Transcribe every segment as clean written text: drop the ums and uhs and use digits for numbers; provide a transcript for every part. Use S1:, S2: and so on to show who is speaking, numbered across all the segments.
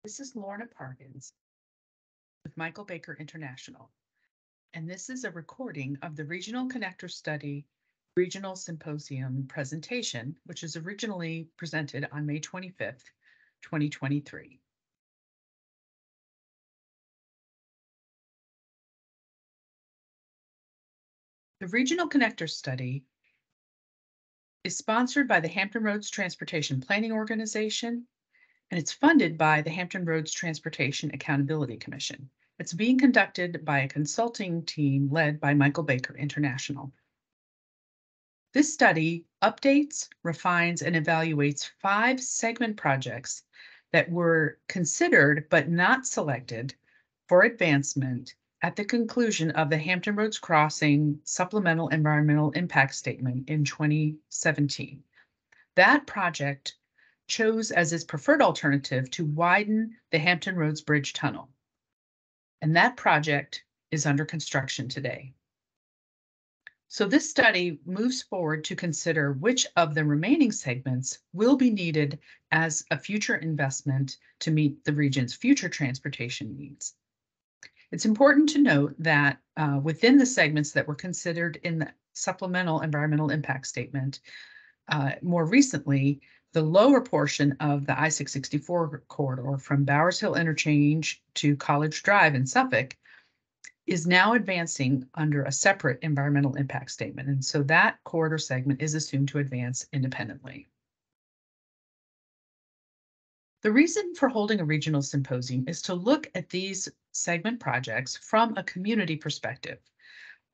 S1: This is Lorna Parkins with Michael Baker International, and this is a recording of the Regional Connector Study Regional Symposium presentation, which is originally presented on May 25th, 2023. The Regional Connector Study is sponsored by the Hampton Roads Transportation Planning Organization, and it's funded by the Hampton Roads Transportation Accountability Commission. It's being conducted by a consulting team led by Michael Baker International. This study updates, refines, and evaluates 5 segment projects that were considered but not selected for advancement at the conclusion of the Hampton Roads Crossing Supplemental Environmental Impact Statement in 2017. That project chose as its preferred alternative to widen the Hampton Roads Bridge Tunnel, and that project is under construction today. So this study moves forward to consider which of the remaining segments will be needed as a future investment to meet the region's future transportation needs. It's important to note that within the segments that were considered in the Supplemental Environmental Impact Statement, more recently, the lower portion of the I-664 corridor from Bowers Hill Interchange to College Drive in Suffolk is now advancing under a separate environmental impact statement. And so that corridor segment is assumed to advance independently. The reason for holding a regional symposium is to look at these segment projects from a community perspective.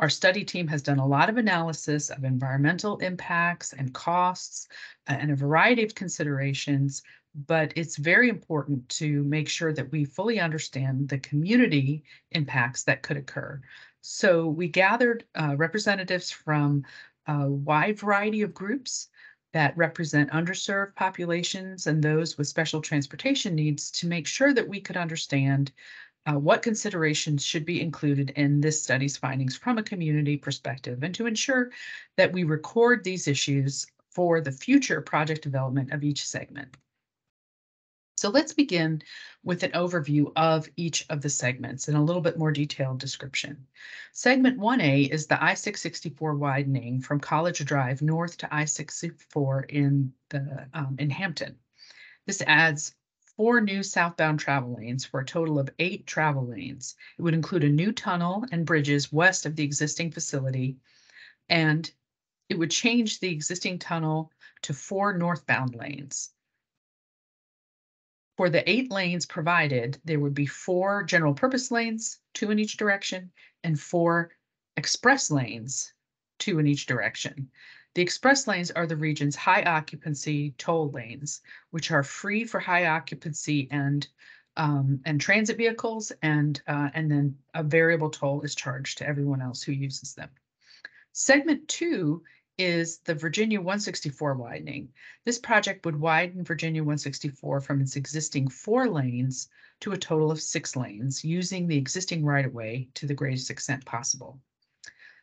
S1: Our study team has done a lot of analysis of environmental impacts and costs and a variety of considerations, but it's very important to make sure that we fully understand the community impacts that could occur. So we gathered representatives from a wide variety of groups that represent underserved populations and those with special transportation needs to make sure that we could understand what considerations should be included in this study's findings from a community perspective, and to ensure that we record these issues for the future project development of each segment. So let's begin with an overview of each of the segments and a little bit more detailed description. Segment 1A is the I-664 widening from College Drive north to I-64 in Hampton. This adds 4 new southbound travel lanes for a total of 8 travel lanes. It would include a new tunnel and bridges west of the existing facility, and it would change the existing tunnel to 4 northbound lanes. For the 8 lanes provided, there would be 4 general purpose lanes, 2 in each direction, and 4 express lanes, 2 in each direction. The express lanes are the region's high occupancy toll lanes, which are free for high occupancy and transit vehicles, and then a variable toll is charged to everyone else who uses them. Segment 2 is the Virginia 164 widening. This project would widen Virginia 164 from its existing 4 lanes to a total of 6 lanes, using the existing right-of-way to the greatest extent possible.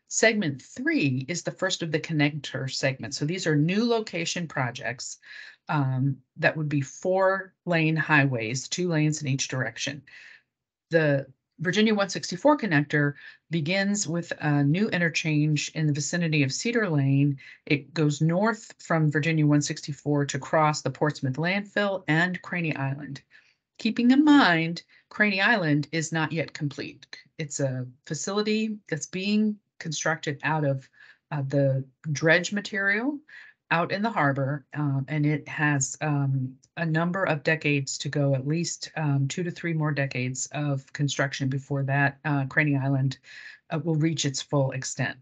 S1: Segment 3 is the first of the connector segments. So these are new location projects that would be 4-lane highways, 2 lanes in each direction. The Virginia 164 connector begins with a new interchange in the vicinity of Cedar Lane. It goes north from Virginia 164 to cross the Portsmouth landfill and Craney Island. Keeping in mind, Craney Island is not yet complete. It's a facility that's being constructed out of the dredge material out in the harbor, and it has a number of decades to go, at least 2 to 3 more decades of construction before that Craney Island will reach its full extent.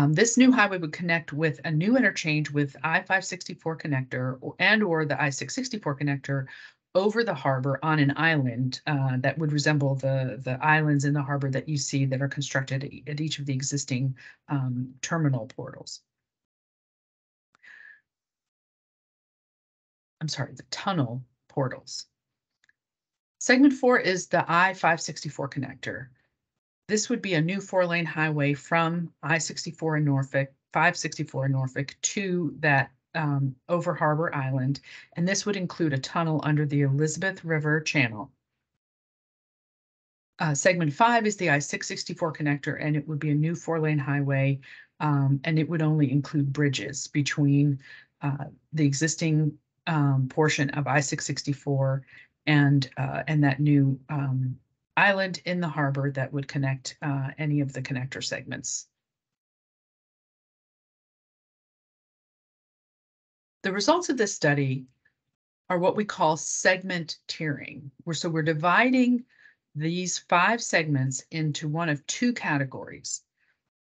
S1: This new highway would connect with a new interchange with I-564 connector or the I-664 connector over the harbor on an island that would resemble the islands in the harbor that you see that are constructed at each of the existing terminal portals. I'm sorry, the tunnel portals. Segment 4 is the I-564 connector. This would be a new 4-lane highway from I-64 in Norfolk, 564 in Norfolk, to that over Harbor Island, and this would include a tunnel under the Elizabeth River Channel. Segment 5 is the I-664 connector, and it would be a new 4-lane highway, and it would only include bridges between the existing portion of I-664 and that new island in the harbor that would connect any of the connector segments. The results of this study are what we call segment tiering. We're dividing these 5 segments into one of 2 categories.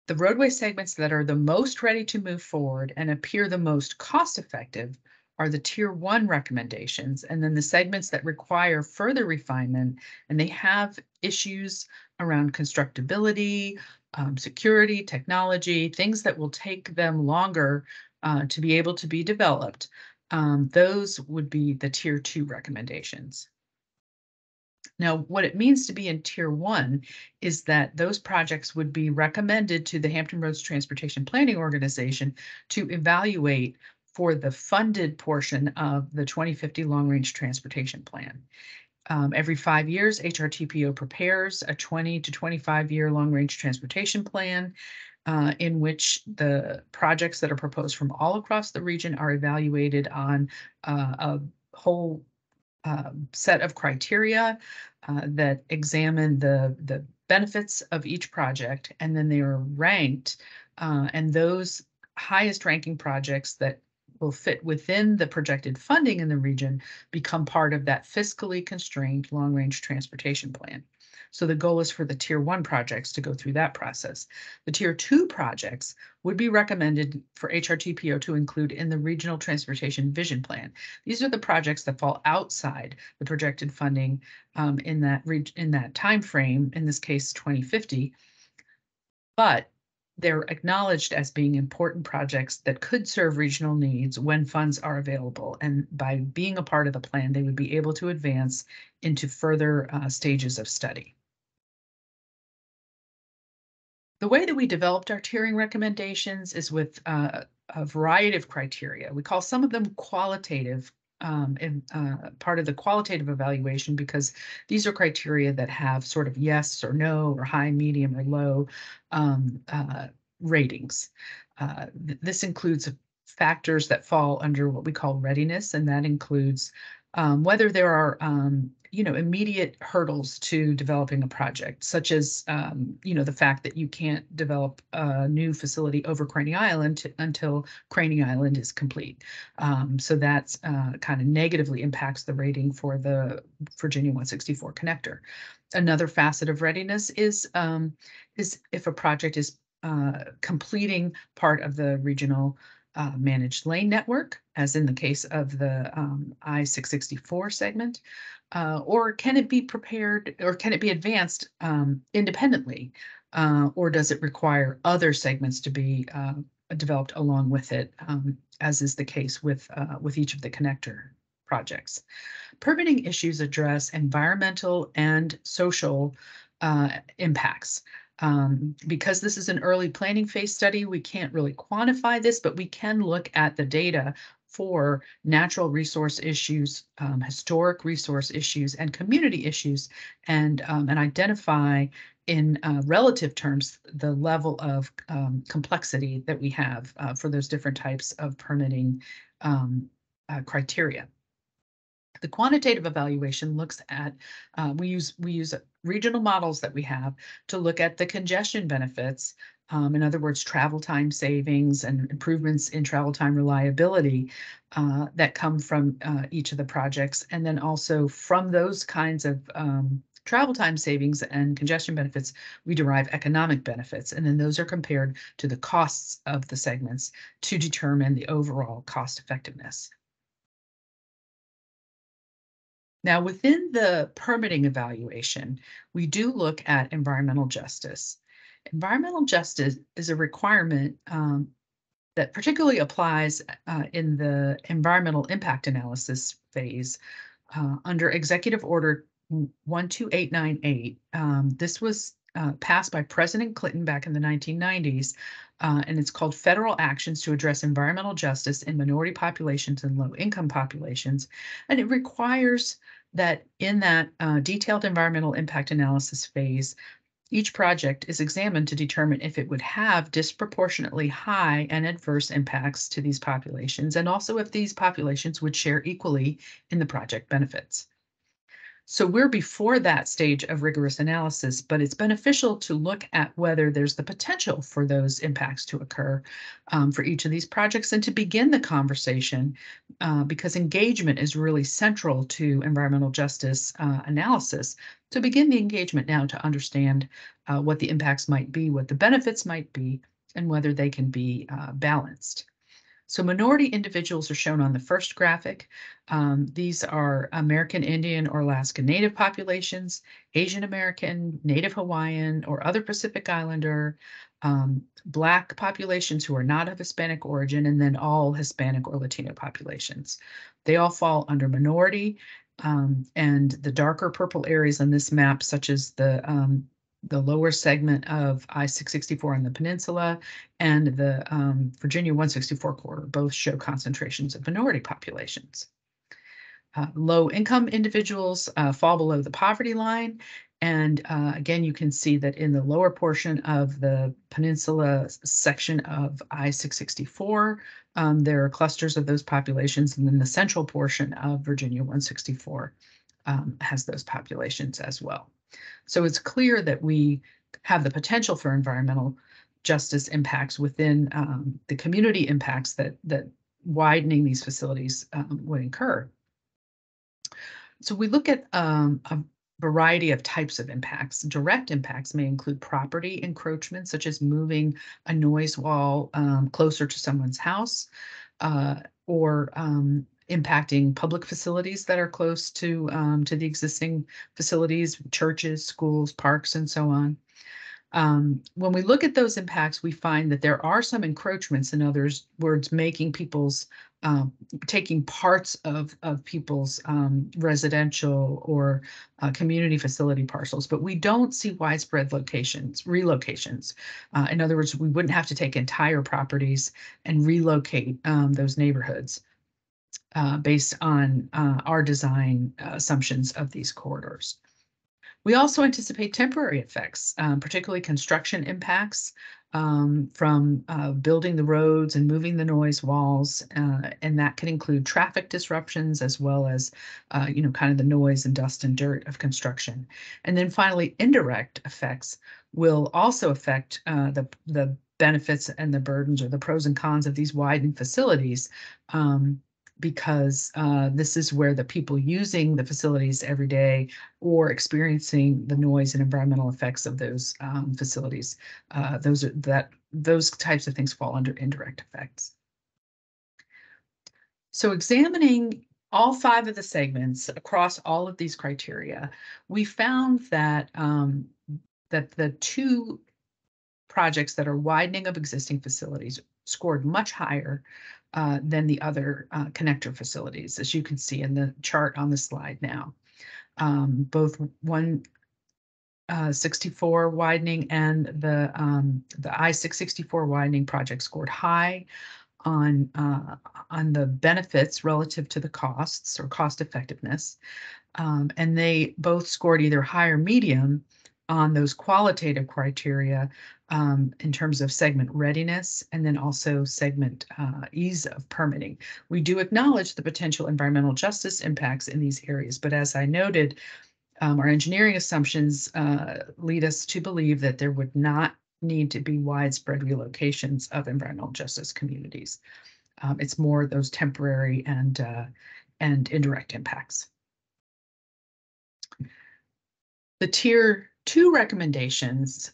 S1: The roadway segments that are the most ready to move forward and appear the most cost-effective are the Tier 1 recommendations, and then the segments that require further refinement, and they have issues around constructability, security, technology, things that will take them longer to be able to be developed. Those would be the Tier 2 recommendations. Now, what it means to be in Tier 1 is that those projects would be recommended to the Hampton Roads Transportation Planning Organization to evaluate for the funded portion of the 2050 Long Range Transportation Plan. Every 5 years, HRTPO prepares a 20 to 25-year Long Range Transportation Plan in which the projects that are proposed from all across the region are evaluated on a whole set of criteria that examine the benefits of each project, and then they are ranked, and those highest ranking projects that will fit within the projected funding in the region become part of that fiscally constrained long-range transportation plan. So the goal is for the Tier 1 projects to go through that process. The Tier 2 projects would be recommended for HRTPO to include in the Regional Transportation Vision Plan. These are the projects that fall outside the projected funding in that time frame, in this case 2050, but they're acknowledged as being important projects that could serve regional needs when funds are available. And by being a part of the plan, they would be able to advance into further stages of study. The way that we developed our tiering recommendations is with a variety of criteria. We call some of them qualitative, part of the qualitative evaluation, because these are criteria that have sort of yes or no or high, medium, or low ratings. This includes factors that fall under what we call readiness, and that includes whether there are immediate hurdles to developing a project, such as the fact that you can't develop a new facility over Craney Island until Craney Island is complete. So that's kind of negatively impacts the rating for the Virginia 164 connector. Another facet of readiness is if a project is completing part of the regional managed lane network, as in the case of the I-664 segment, or can it be prepared, or can it be advanced independently, or does it require other segments to be developed along with it, as is the case with each of the connector projects. Permitting issues address environmental and social impacts. Because this is an early planning phase study, we can't really quantify this, but we can look at the data for natural resource issues, historic resource issues, and community issues, and identify in relative terms the level of complexity that we have for those different types of permitting criteria. The quantitative evaluation looks at, we use regional models that we have to look at the congestion benefits, in other words, travel time savings and improvements in travel time reliability that come from each of the projects. And then also from those kinds of travel time savings and congestion benefits, we derive economic benefits. And then those are compared to the costs of the segments to determine the overall cost effectiveness. Now, within the permitting evaluation, we do look at environmental justice. Environmental justice is a requirement that particularly applies in the environmental impact analysis phase under Executive Order 12898. This was passed by President Clinton back in the 1990s, and it's called Federal Actions to Address Environmental Justice in Minority Populations and Low-Income Populations. And it requires that in that detailed environmental impact analysis phase, each project is examined to determine if it would have disproportionately high and adverse impacts to these populations, and also if these populations would share equally in the project benefits. So we're before that stage of rigorous analysis, but it's beneficial to look at whether there's the potential for those impacts to occur for each of these projects and to begin the conversation because engagement is really central to environmental justice analysis. To begin the engagement now to understand what the impacts might be, what the benefits might be, and whether they can be balanced. So minority individuals are shown on the first graphic. These are American Indian or Alaska Native populations, Asian American, Native Hawaiian, or other Pacific Islander, Black populations who are not of Hispanic origin, and then all Hispanic or Latino populations. They all fall under minority, and the darker purple areas on this map, such as the lower segment of I-664 on the peninsula and the Virginia 164 corridor both show concentrations of minority populations. Low-income individuals fall below the poverty line. And again, you can see that in the lower portion of the peninsula section of I-664, there are clusters of those populations. And then the central portion of Virginia 164 has those populations as well. So it's clear that we have the potential for environmental justice impacts within the community impacts that widening these facilities would incur. So we look at a variety of types of impacts. Direct impacts may include property encroachment, such as moving a noise wall closer to someone's house, or impacting public facilities that are close to the existing facilities, churches, schools, parks, and so on. When we look at those impacts, we find that there are some encroachments, in other words, making people's taking parts of people's residential or community facility parcels, but we don't see widespread relocations. In other words, we wouldn't have to take entire properties and relocate those neighborhoods based on our design assumptions of these corridors. We also anticipate temporary effects, particularly construction impacts from building the roads and moving the noise walls, and that can include traffic disruptions as well as, kind of the noise and dust and dirt of construction. And then finally, indirect effects will also affect the benefits and the burdens or the pros and cons of these widened facilities. Because this is where the people using the facilities every day or experiencing the noise and environmental effects of those facilities, those types of things fall under indirect effects. So examining all 5 of the segments across all of these criteria, we found that that the 2 projects that are widening of existing facilities scored much higher than the other connector facilities, as you can see in the chart on the slide now. Both 164 widening and the I-664 widening project scored high on the benefits relative to the costs or cost effectiveness, and they both scored either high or medium on those qualitative criteria in terms of segment readiness and then also segment ease of permitting. We do acknowledge the potential environmental justice impacts in these areas, but as I noted, our engineering assumptions lead us to believe that there would not need to be widespread relocations of environmental justice communities. It's more those temporary and indirect impacts. The Tier 2 recommendations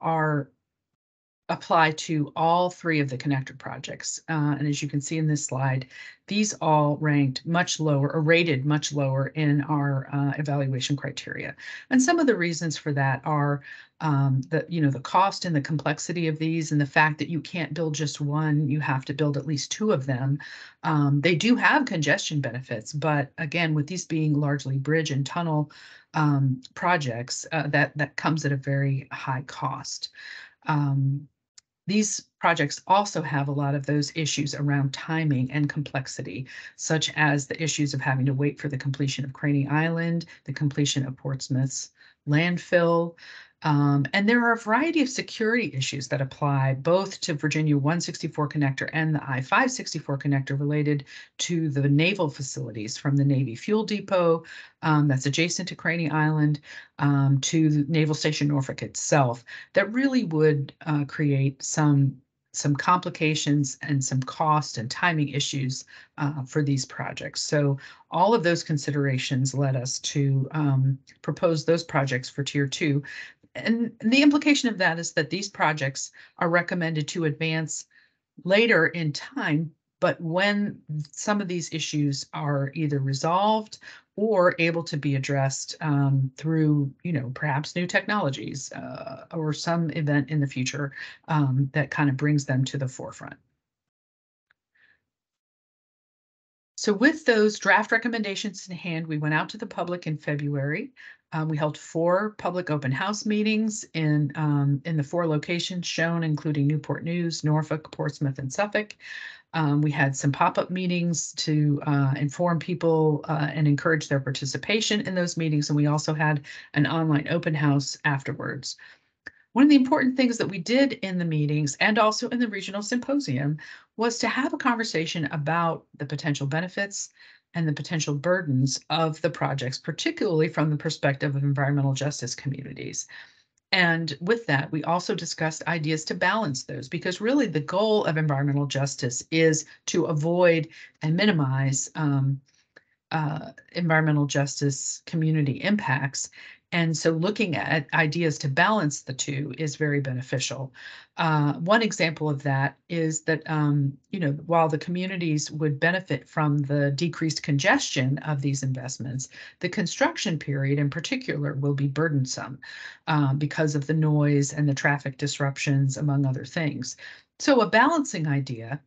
S1: are apply to all three of the connector projects. And as you can see in this slide, these all ranked much lower or rated much lower in our evaluation criteria. And some of the reasons for that are the cost and the complexity of these, and the fact that you can't build just one, you have to build at least two of them. They do have congestion benefits, but again, with these being largely bridge and tunnel projects, that comes at a very high cost. These projects also have a lot of those issues around timing and complexity, such as the issues of having to wait for the completion of Craney Island, the completion of Portsmouth's landfill. And there are a variety of security issues that apply both to Virginia 164 connector and the I-564 connector related to the naval facilities, from the Navy Fuel Depot that's adjacent to Craney Island to Naval Station Norfolk itself, that really would create some complications and some cost and timing issues for these projects. So all of those considerations led us to propose those projects for Tier 2. And the implication of that is that these projects are recommended to advance later in time, but when some of these issues are either resolved or able to be addressed through, perhaps new technologies or some event in the future that kind of brings them to the forefront. So with those draft recommendations in hand, we went out to the public in February. We held 4 public open house meetings in the 4 locations shown, including Newport News, Norfolk, Portsmouth, and Suffolk. We had some pop-up meetings to inform people and encourage their participation in those meetings, and we also had an online open house afterwards. One of the important things that we did in the meetings and also in the regional symposium was to have a conversation about the potential benefits and the potential burdens of the projects, particularly from the perspective of environmental justice communities. And with that, we also discussed ideas to balance those, because really the goal of environmental justice is to avoid and minimize environmental justice community impacts. And so looking at ideas to balance the two is very beneficial. One example of that is that, while the communities would benefit from the decreased congestion of these investments, the construction period in particular will be burdensome because of the noise and the traffic disruptions, among other things. So a balancing idea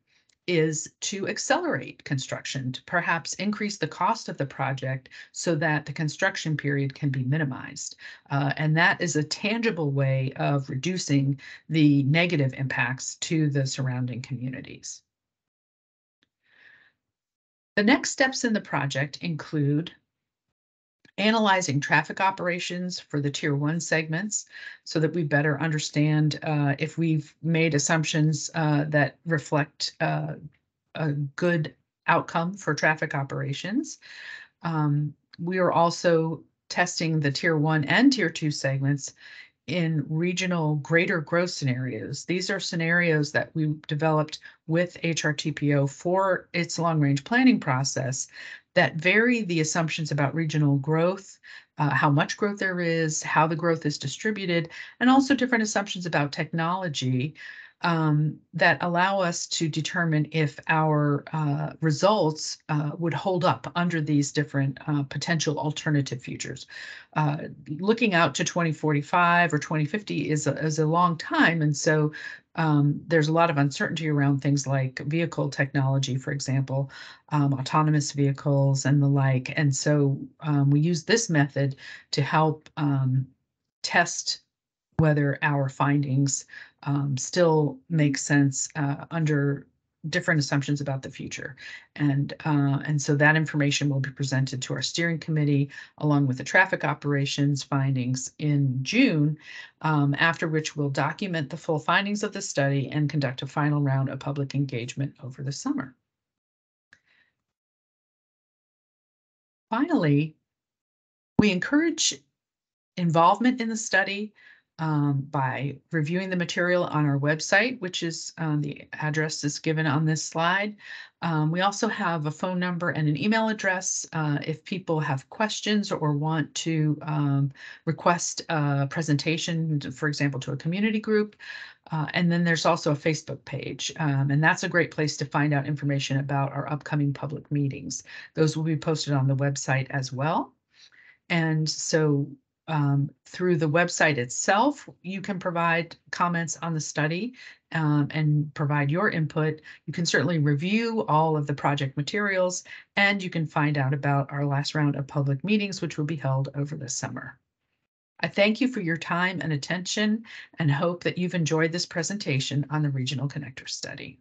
S1: is to accelerate construction, to perhaps increase the cost of the project so that the construction period can be minimized. And that is a tangible way of reducing the negative impacts to the surrounding communities. The next steps in the project include analyzing traffic operations for the Tier 1 segments so that we better understand if we've made assumptions that reflect a good outcome for traffic operations. We are also testing the Tier 1 and Tier 2 segments in regional greater growth scenarios. These are scenarios that we developed with HRTPO for its long-range planning process that vary the assumptions about regional growth, how much growth there is, how the growth is distributed, and also different assumptions about technology that allow us to determine if our results would hold up under these different potential alternative futures. Looking out to 2045 or 2050 is a long time, and so there's a lot of uncertainty around things like vehicle technology, for example, autonomous vehicles and the like. And so we use this method to help test whether our findings still make sense under different assumptions about the future. And so that information will be presented to our steering committee along with the traffic operations findings in June, after which we'll document the full findings of the study and conduct a final round of public engagement over the summer. Finally, we encourage involvement in the study by reviewing the material on our website, which is the address is given on this slide. We also have a phone number and an email address if people have questions or want to request a presentation, for example, to a community group. And then there's also a Facebook page, and that's a great place to find out information about our upcoming public meetings. Those will be posted on the website as well. And so through the website itself, you can provide comments on the study and provide your input. You can certainly review all of the project materials, and you can find out about our last round of public meetings, which will be held over the summer. I thank you for your time and attention and hope that you've enjoyed this presentation on the Regional Connector Study.